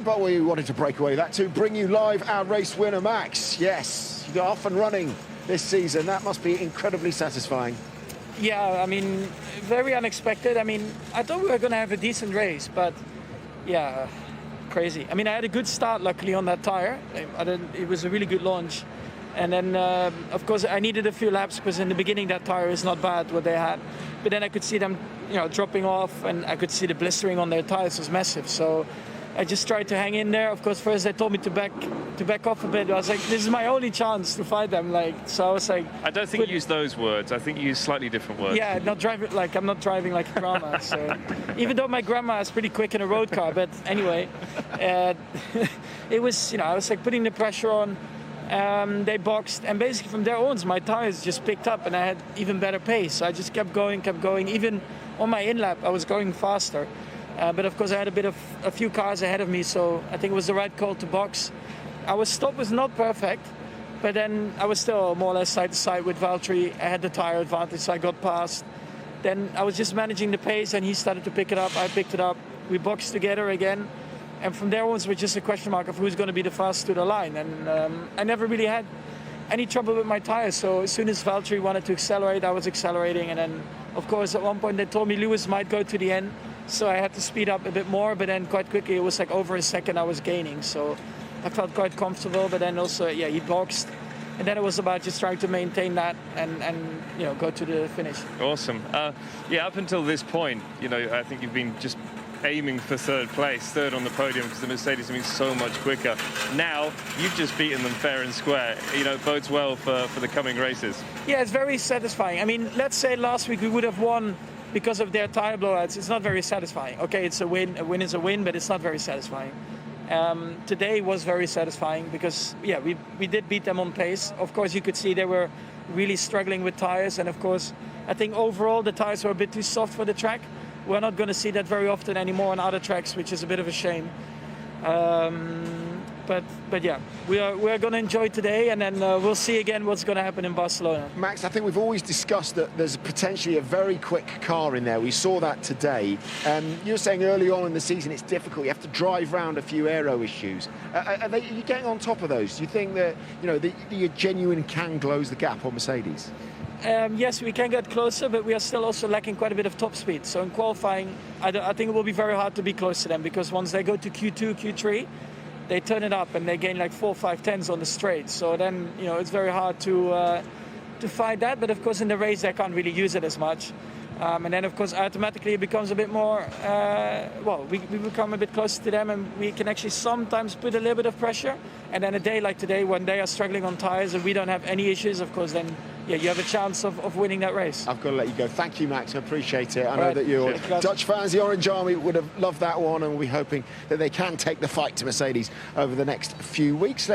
But we wanted to break away that to bring you live our race winner, Max. Yes, you got off and running this season. That must be incredibly satisfying. Yeah, I mean, very unexpected. I mean, I thought we were going to have a decent race, but yeah, crazy. I mean, I had a good start, luckily, on that tire. It was a really good launch. And then, of course, I needed a few laps because in the beginning that tire is not bad, what they had. But then I could see them, dropping off, and I could see the blistering on their tires was massive. So I just tried to hang in there. Of course, first they told me to back off a bit. I was like, this is my only chance to fight them. So I was like, I don't think you used those words. I think you used slightly different words. Yeah, I'm not driving like a grandma. So even though my grandma is pretty quick in a road car, but anyway, it was, I was like putting the pressure on. They boxed, and basically from there on, my tires just picked up, and I had even better pace. So I just kept going. Even on my in-lap, I was going faster. But of course, I had a few cars ahead of me, so I think it was the right call to box. Our stop was not perfect, but then I was still more or less side to side with Valtteri. I had the tire advantage, so I got past. Then I was just managing the pace, and he started to pick it up. I picked it up. We boxed together again. And from there on, it was just a question mark of who's going to be the fastest to the line. And I never really had any trouble with my tires. So as soon as Valtteri wanted to accelerate, I was accelerating. And then, of course, at one point they told me Lewis might go to the end. So I had to speed up a bit more. But then quite quickly, it was like over a second I was gaining. So I felt quite comfortable. But then also, he boxed. And then it was about just trying to maintain that and go to the finish. Awesome. Up until this point, I think you've been just aiming for third on the podium, because the Mercedes have been so much quicker. Now you've just beaten them fair and square. It bodes well for the coming races. Yeah, it's very satisfying. I mean, let's say last week we would have won because of their tire blowouts. It's not very satisfying. Okay, it's a win. A win is a win, but it's not very satisfying. Today was very satisfying because we did beat them on pace. Of course, you could see they were really struggling with tires, and of course I think overall the tires were a bit too soft for the track. We're not going to see that very often anymore on other tracks, which is a bit of a shame. But yeah, we're going to enjoy today, and then we'll see again what's going to happen in Barcelona. Max, I think we've always discussed that there's potentially a very quick car in there. We saw that today. You were saying early on in the season it's difficult. You have to drive around a few aero issues. Are you getting on top of those? Do you think that the genuine can close the gap on Mercedes? Yes, we can get closer, but we are still also lacking quite a bit of top speed. So in qualifying, I think it will be very hard to be close to them, because once they go to Q2, Q3, they turn it up and they gain like 4, 5 tenths on the straight. So then, it's very hard to fight that. But of course, in the race, they can't really use it as much. And then, of course, automatically it becomes a bit more, we become a bit closer to them, and we can actually sometimes put a little bit of pressure. And then a day like today, when they are struggling on tires and we don't have any issues, of course, then you have a chance of winning that race. I've got to let you go. Thank you, Max. I appreciate it. I know that your Dutch fans, the Orange Army, would have loved that one, and we're hoping that they can take the fight to Mercedes over the next few weeks.